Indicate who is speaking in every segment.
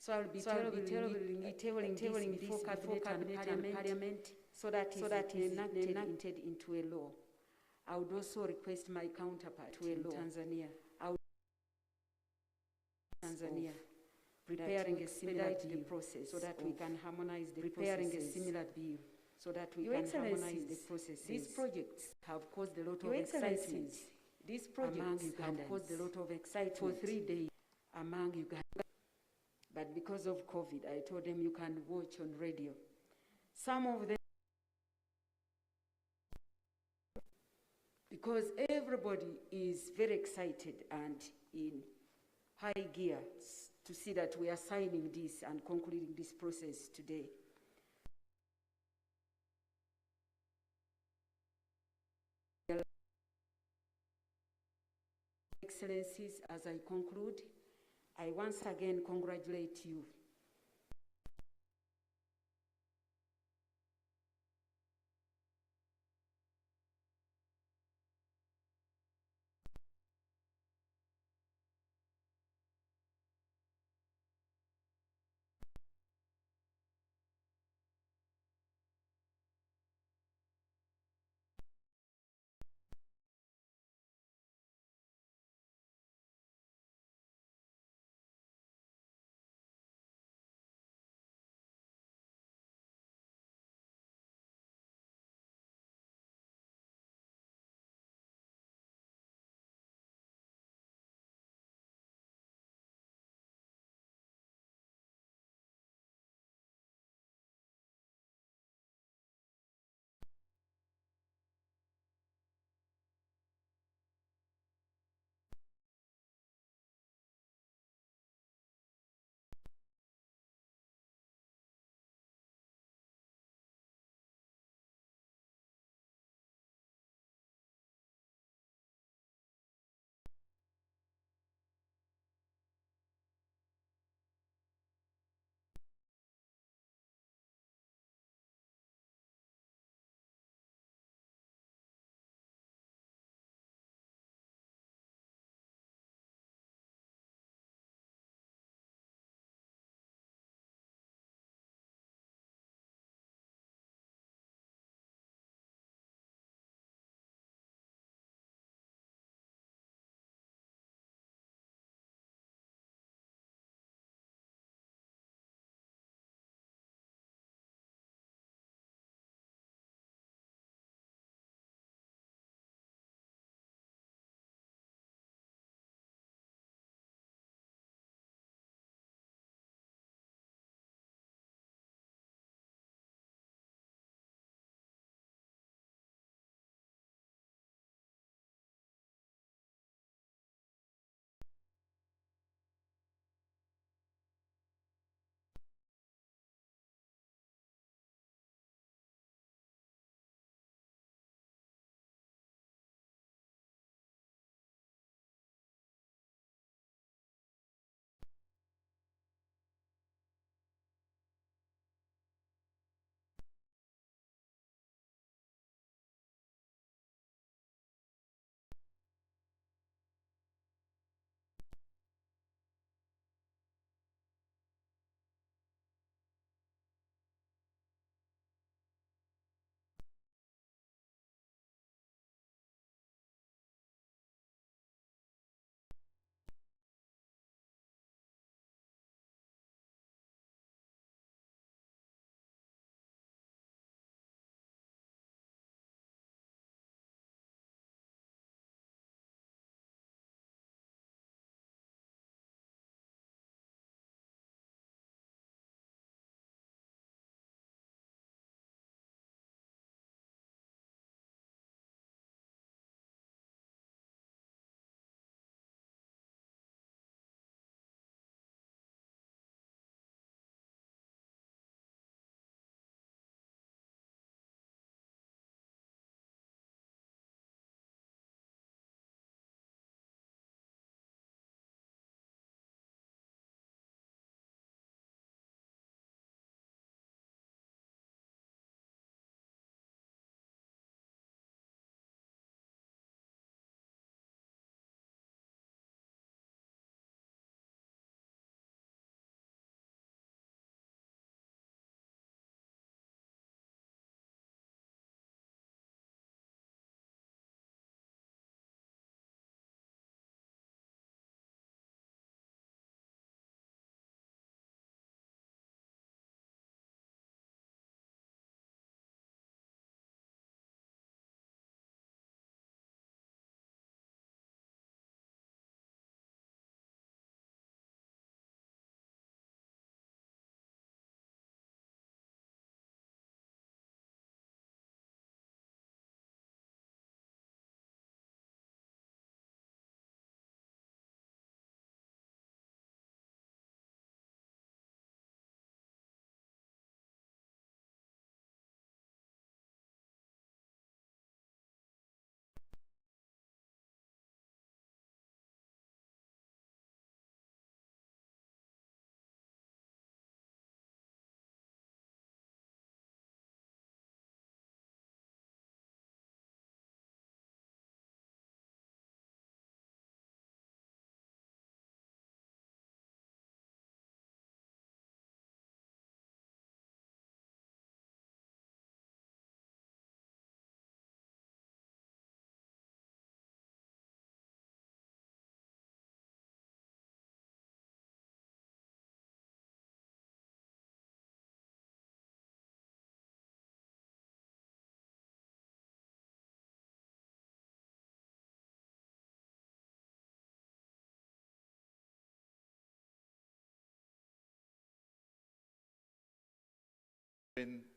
Speaker 1: So I'll be tabling before Cabinet and Parliament so that it is enacted into a law. I would also request my counterpart in Tanzania, preparing a similar bill so that we can harmonize the processes. These projects have caused a lot of excitement. These projects have caused a lot of excitement for 3 days among Uganda. But because of COVID, I told them you can watch on radio. Some of them, because everybody is very excited and in high gear to see that we are signing this and concluding this process today. Excellencies, as I conclude, I once again congratulate you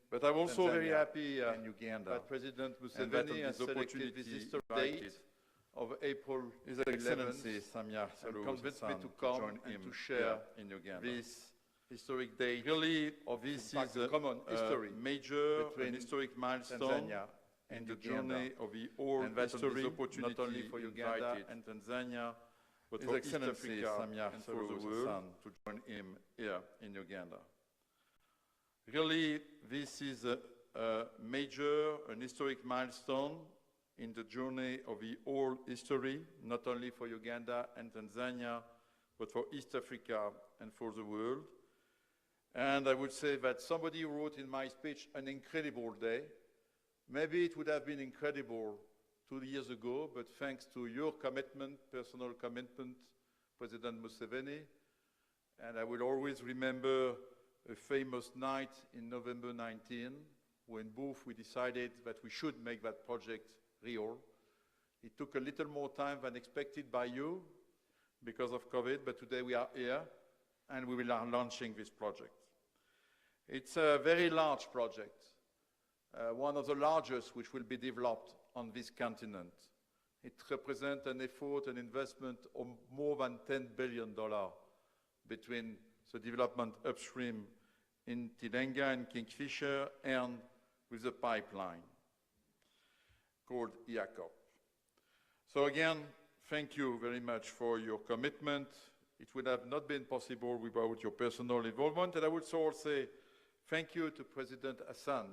Speaker 2: But I'm also very happy
Speaker 3: in Uganda
Speaker 2: that President Museveni has selected this historic date of April
Speaker 3: His
Speaker 2: 11th
Speaker 3: Excellency Samia
Speaker 2: and
Speaker 3: Suluhu
Speaker 2: convinced me to come
Speaker 3: join
Speaker 2: and
Speaker 3: him
Speaker 2: to share
Speaker 3: in Uganda.
Speaker 2: this historic date.
Speaker 3: Really,
Speaker 2: of
Speaker 3: this
Speaker 2: in fact,
Speaker 3: is
Speaker 2: a common history
Speaker 3: major
Speaker 2: between
Speaker 3: and historic milestone
Speaker 2: Tanzania
Speaker 3: in
Speaker 2: and
Speaker 3: the
Speaker 2: Uganda.
Speaker 3: journey of the old
Speaker 2: And that
Speaker 3: history,
Speaker 2: opportunity
Speaker 3: not only for Uganda
Speaker 2: invited
Speaker 3: and Tanzania, but
Speaker 2: His
Speaker 3: for East
Speaker 2: Excellency
Speaker 3: Africa
Speaker 2: Samia
Speaker 3: and for the
Speaker 2: Suluhu's
Speaker 3: world
Speaker 2: son.
Speaker 3: to join him here in Uganda. Really, this is a major and historic milestone in the journey of the old history, not only for Uganda and Tanzania, but for East Africa and for the world. And I would say that somebody wrote in my speech, an incredible day. Maybe it would have been incredible 2 years ago, but thanks to your commitment, personal commitment, President Museveni, and I will always remember a famous night in November 19, when both we decided that we should make that project real. It took a little more time than expected by you because of COVID, but today we are here and we will are launching this project. It's a very large project, one of the largest which will be developed on this continent. It represents an effort, an investment of more than $10 billion between the development upstream in Tilenga and Kingfisher and with the pipeline called IACOP. So again, thank you very much for your commitment. It would have not been possible without your personal involvement. And I would also say thank you to President Hassan,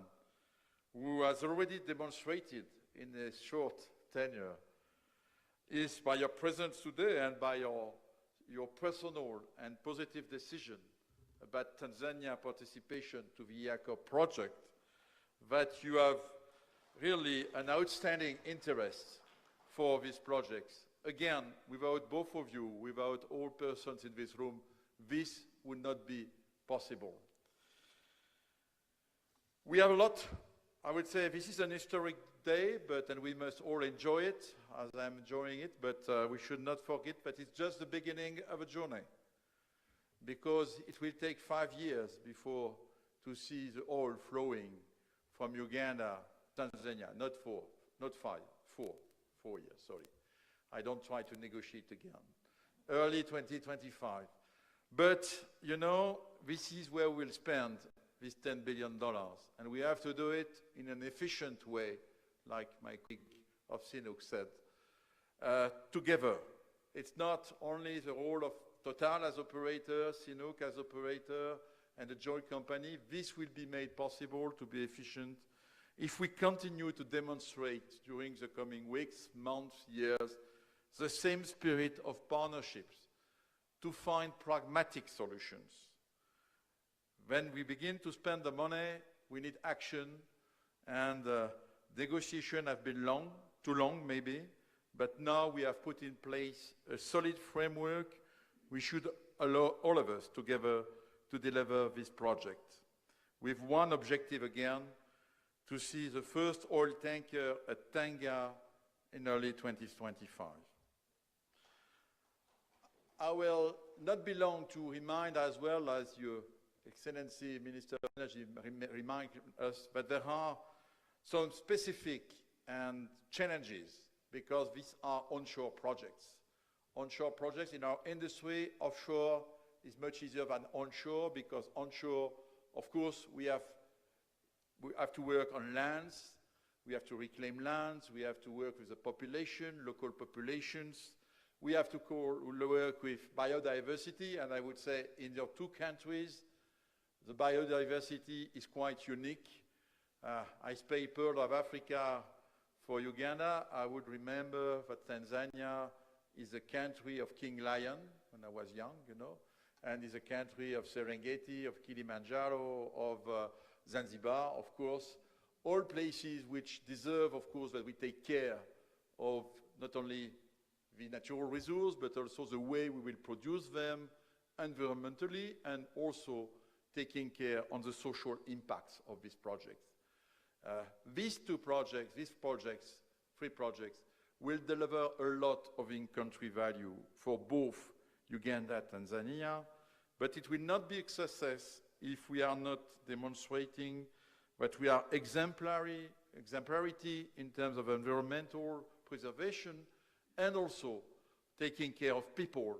Speaker 3: who has already demonstrated in a short tenure is by your presence today and by your personal and positive decision about Tanzania participation to the IACOP project, that you have really an outstanding interest for these projects. Again, without both of you, without all persons in this room, this would not be possible. We have a lot. I would say this is an historic day, and we must all enjoy it, as I'm enjoying it, but we should not forget that it's just the beginning of a journey, because it will take 5 years before to see the oil flowing from Uganda, Tanzania, not 4, not 5, 4 years, sorry. I don't try to negotiate again. Early 2025. But, you know, this is where we'll spend this $10 billion. And we have to do it in an efficient way, like my colleague of Sinuk said, together. It's not only the role of Total as operator, Sinuk as operator, and the joint company. This will be made possible to be efficient if we continue to demonstrate during the coming weeks, months, years, the same spirit of partnerships to find pragmatic solutions. When we begin to spend the money, we need action, and negotiations have been long, too long maybe, but now we have put in place a solid framework. We should allow all of us together to deliver this project with one objective again, to see the first oil tanker at Tanga in early 2025. I will not be long to remind, as well as Your Excellency Minister of Energy remind us, that there are some specific and challenges, because these are onshore projects. Onshore projects in our industry, offshore is much easier than onshore, because onshore, of course, we have to work on lands, we have to reclaim lands, we have to work with the population, local populations, we have to work with biodiversity, and I would say in your two countries, the biodiversity is quite unique. I say Pearl of Africa for Uganda. I would remember that Tanzania is a country of King Lion when I was young, you know, and is a country of Serengeti, of Kilimanjaro, of Zanzibar, of course, all places which deserve, of course, that we take care of not only the natural resource, but also the way we will produce them environmentally, and also taking care on the social impacts of these projects. These three projects, will deliver a lot of in-country value for both Uganda and Tanzania, but it will not be a success if we are not demonstrating But we are exemplarity in terms of environmental preservation and also taking care of people,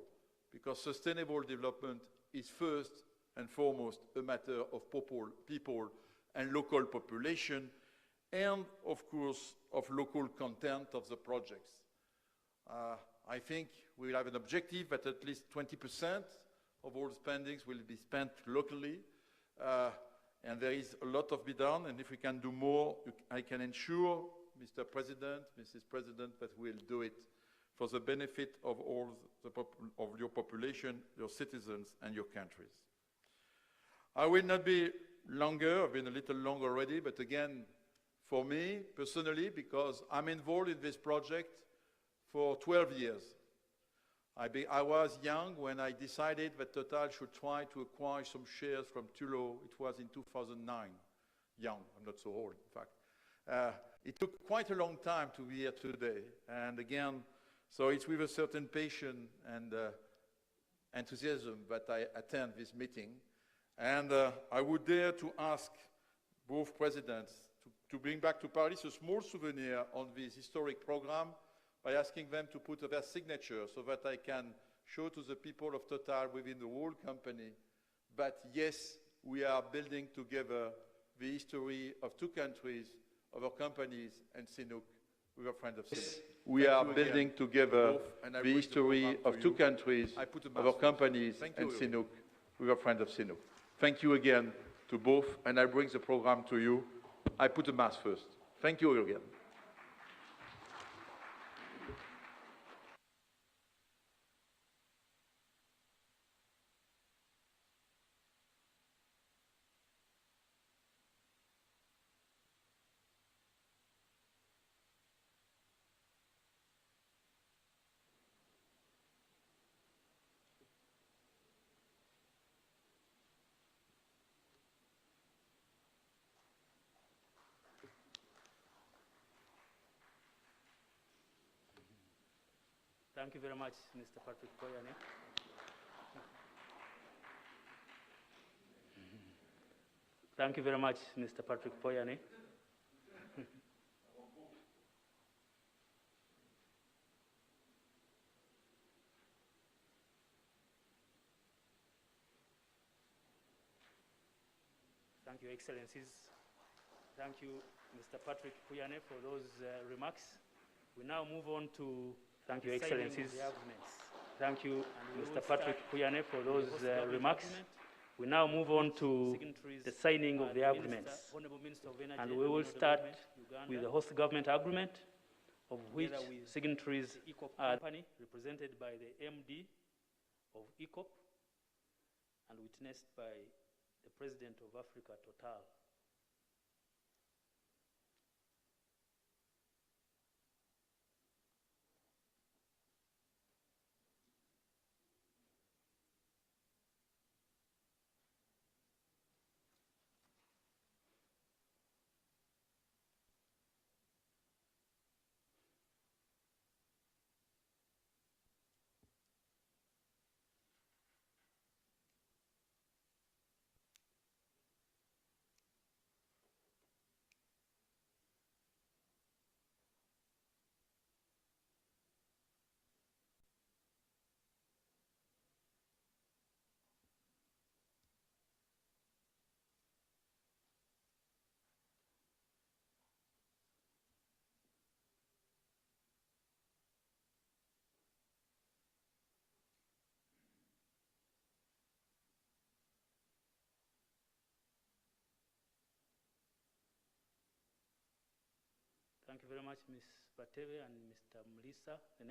Speaker 3: because sustainable development is first and foremost a matter of people and local population, and of course of local content of the projects. I think we will have an objective that at least 20% of all spendings will be spent locally, and there is a lot to be done, and if we can do more, I can ensure, Mr. President, Mrs. President, that we'll do it for the benefit of all of your population, your citizens, and your countries. I will not be longer, I've been a little long already, but again, for me, personally, because I'm involved in this project for 12 years. I was young when I decided that Total should try to acquire some shares from Tufollow. It was in 2009. Young, I'm not so old, in fact. It took quite a long time to be here today. And again, so it's with a certain patience and enthusiasm that I attend this meeting. And I would dare to ask both presidents to bring back to Paris a small souvenir on this historic program by asking them to put their signature so that I can show to the people of Total within the whole company that yes, we are building together the history of two countries, of our companies, and Sinuk, with a friend of Sinuk. We are building together the history of two countries, of our companies, and Sinuk, with a friend of Sinuk. Thank you again to both, and I bring the program to you. I put a mask first. Thank you again.
Speaker 4: Thank you very much, Mr. Patrick Poyane. Thank you very much, Mr. Patrick Poyane. Thank you, Excellencies. Thank you, Mr. Patrick Poyane, for those remarks. We now move on to thank you, Excellencies. Thank you, Mr. Patrick Poyane, for those remarks. We now move on to the signing of the agreements. And we will start with the host government agreement, of which signatories are the company represented by the MD of ECOP and witnessed by the President of Africa, Total. Thank you very much, Ms. Bateve and Mr. Mulisa. The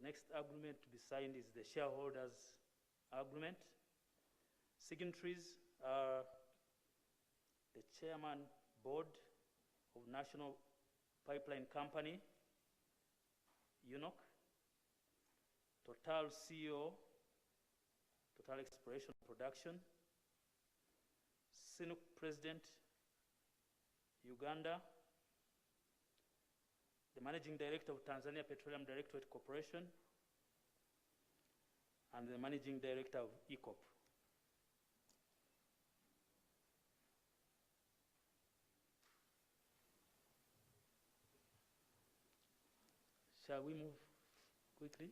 Speaker 4: next agreement to be signed is the Shareholders Agreement. Signatories are the Chairman Board of National Pipeline Company, UNOC, Total CEO, Total Exploration Production, Sinuk President, Uganda, the Managing Director of Tanzania Petroleum Directorate Corporation, and the Managing Director of ECOP. Shall we move quickly?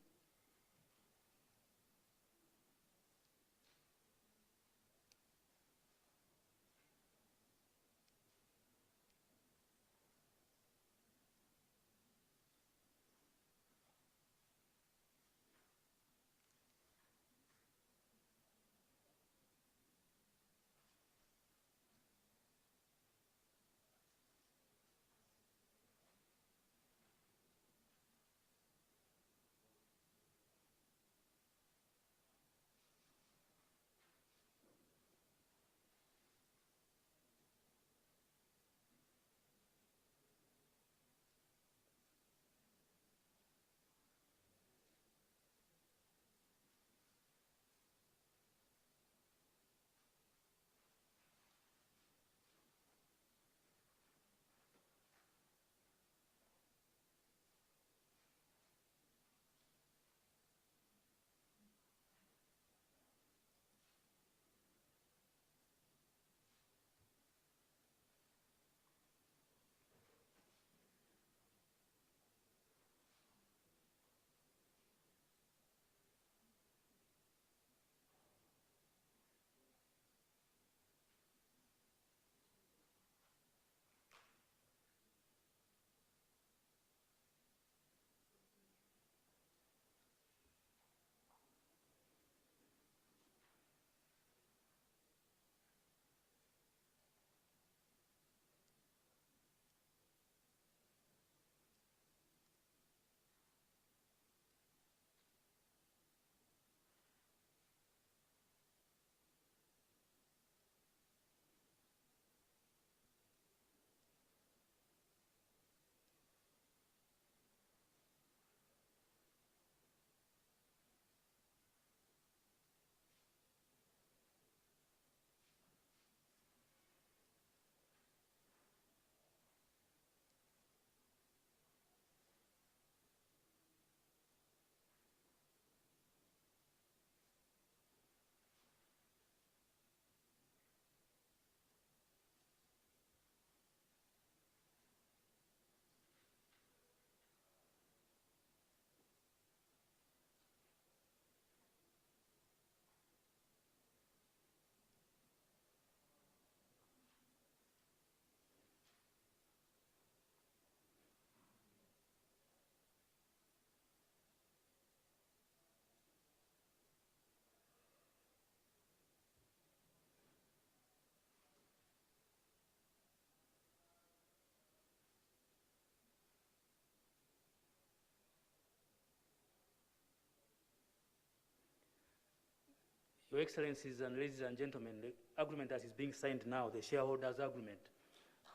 Speaker 4: Your Excellencies and ladies and gentlemen, the agreement that is being signed now, the Shareholders Agreement,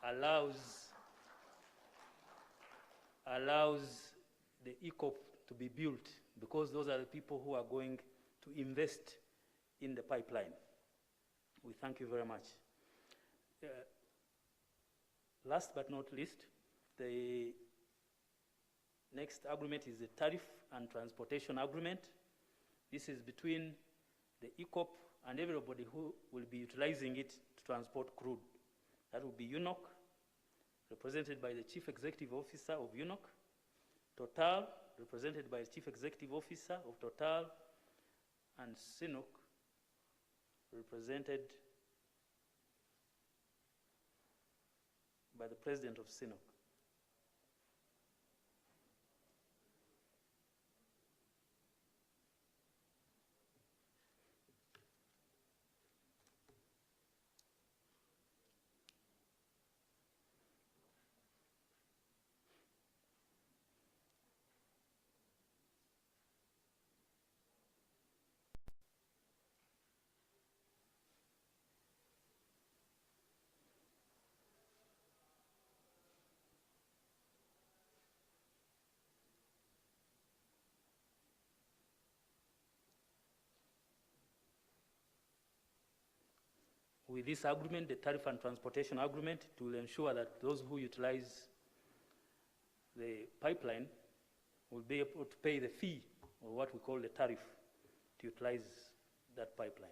Speaker 4: allows the ECOP to be built because those are the people who are going to invest in the pipeline. We thank you very much. Last but not least, the next agreement is the Tariff and Transportation Agreement. This is between the ECOP and everybody who will be utilizing it to transport crude. That will be UNOC, represented by the Chief Executive Officer of UNOC, Total, represented by the Chief Executive Officer of Total, and SINOC, represented by the President of SINOC. With this agreement, the Tariff and Transportation Agreement, it will ensure that those who utilize the pipeline will be able to pay the fee, or what we call the tariff, to utilize that pipeline.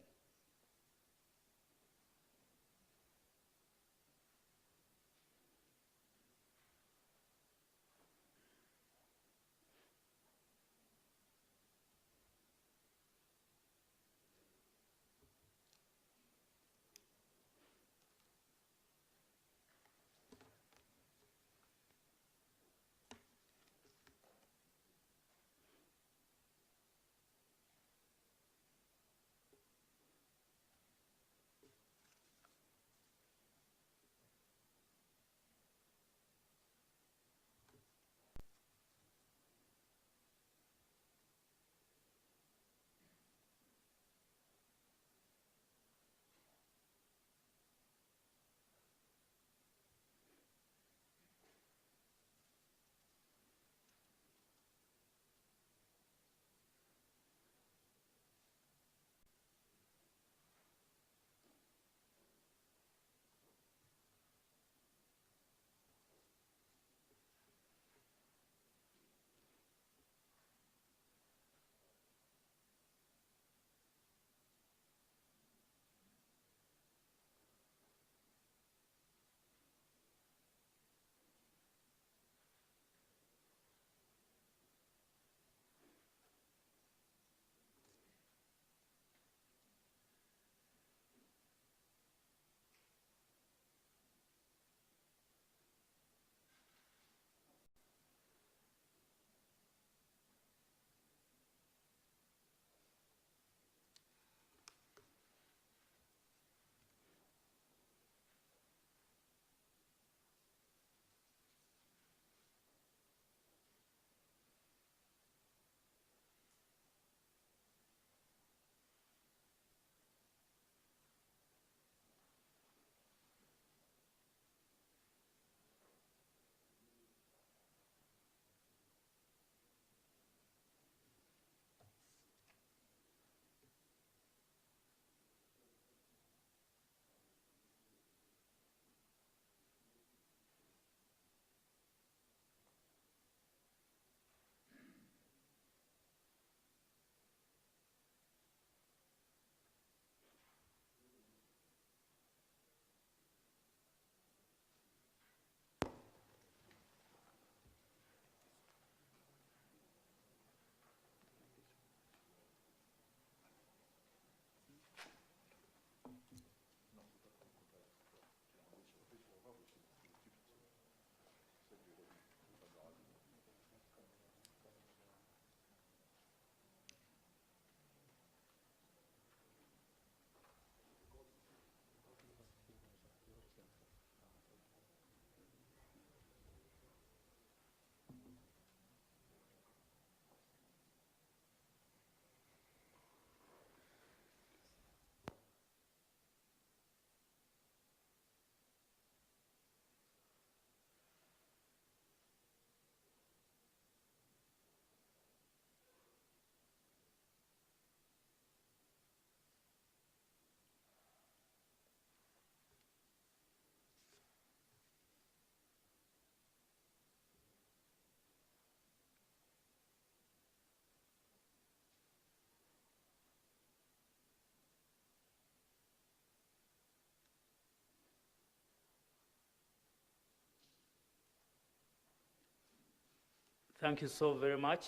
Speaker 4: Thank you so very much.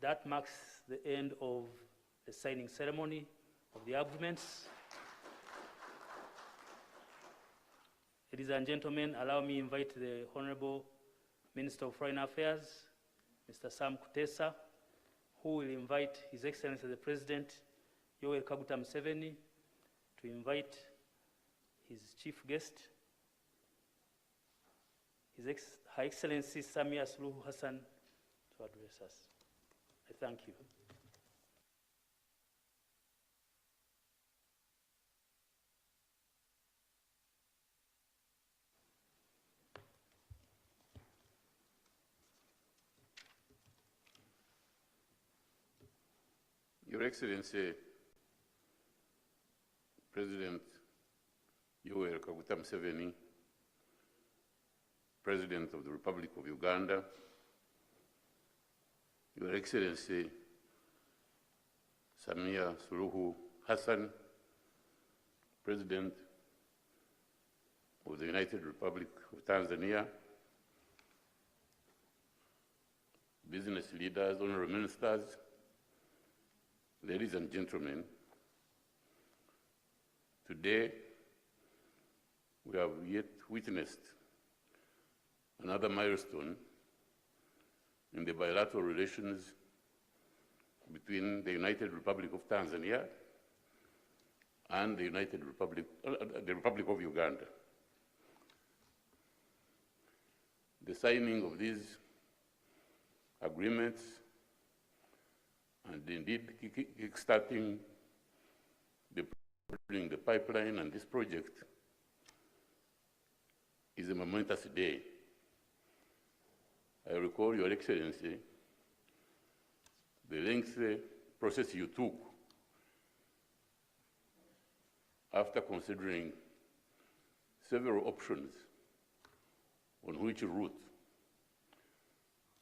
Speaker 4: That marks the end of the signing ceremony of the agreements. Ladies and gentlemen, allow me to invite the Honorable Minister of Foreign Affairs, Mr. Sam Kutesa, who will invite His Excellency the President, Yoweri Kaguta Museveni, to invite his chief guest, Her Excellency Samia Suluhu Hassan, to address us. I thank you.
Speaker 5: Your Excellency, President Yoweri Kaguta Museveni, President of the Republic of Uganda, Your Excellency Samia Suluhu Hassan, President of the United Republic of Tanzania, business leaders, honorable ministers, ladies and gentlemen, today we have yet witnessed another milestone in the bilateral relations between the United Republic of Tanzania and the Republic of Uganda. The signing of these agreements and indeed kickstarting the pipeline and this project is a momentous day. I recall, Your Excellency, the lengthy process you took after considering several options on which route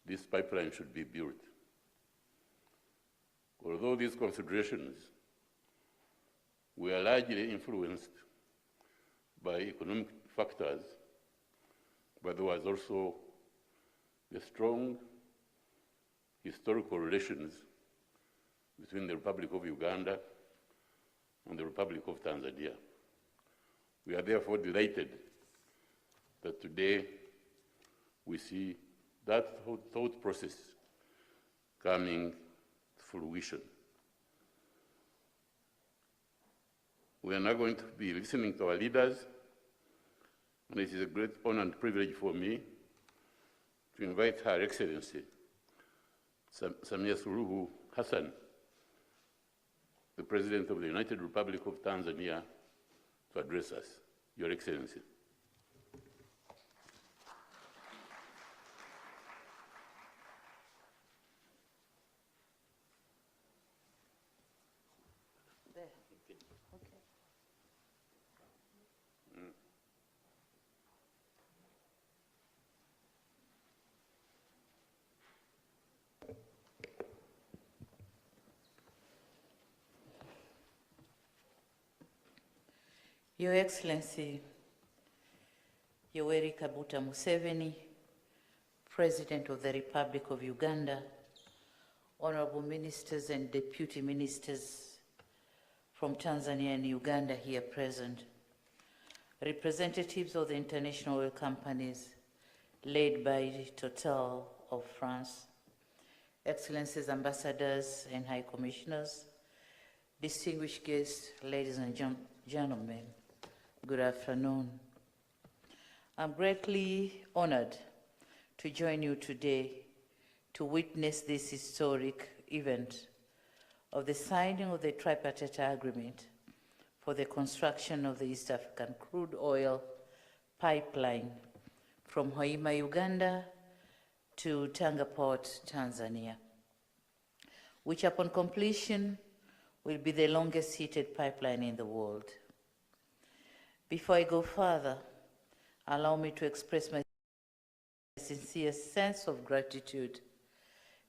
Speaker 5: this pipeline should be built. Although these considerations were largely influenced by economic factors, but there was also the strong historical relations between the Republic of Uganda and the Republic of Tanzania. We are therefore delighted that today we see that thought process coming to fruition. We are now going to be listening to our leaders, and it is a great honor and privilege for me to invite Her Excellency Samia Suluhu Hassan, the President of the United Republic of Tanzania, to address us. Your Excellency.
Speaker 6: Your Excellency, Yoweri Kaguta Museveni, President of the Republic of Uganda, Honorable Ministers and Deputy Ministers from Tanzania and Uganda here present, representatives of the international oil companies led by Total of France, Excellencies, Ambassadors and High Commissioners, distinguished guests, ladies and gentlemen, good afternoon. I'm greatly honored to join you today to witness this historic event of the signing of the tripartite agreement for the construction of the East African crude oil pipeline from Hoima, Uganda to Tanga Port, Tanzania, which upon completion will be the longest heated pipeline in the world. Before I go further, allow me to express my sincere sense of gratitude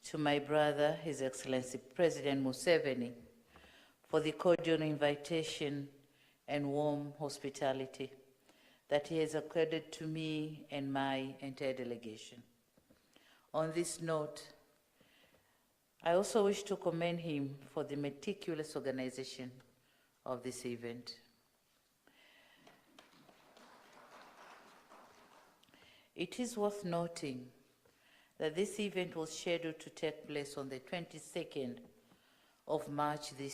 Speaker 6: to my brother, His Excellency President Museveni, for the cordial invitation and warm hospitality that he has accorded to me and my entire delegation. On this note, I also wish to commend him for the meticulous organization of this event. It is worth noting that this event was scheduled to take place on the 22nd of March this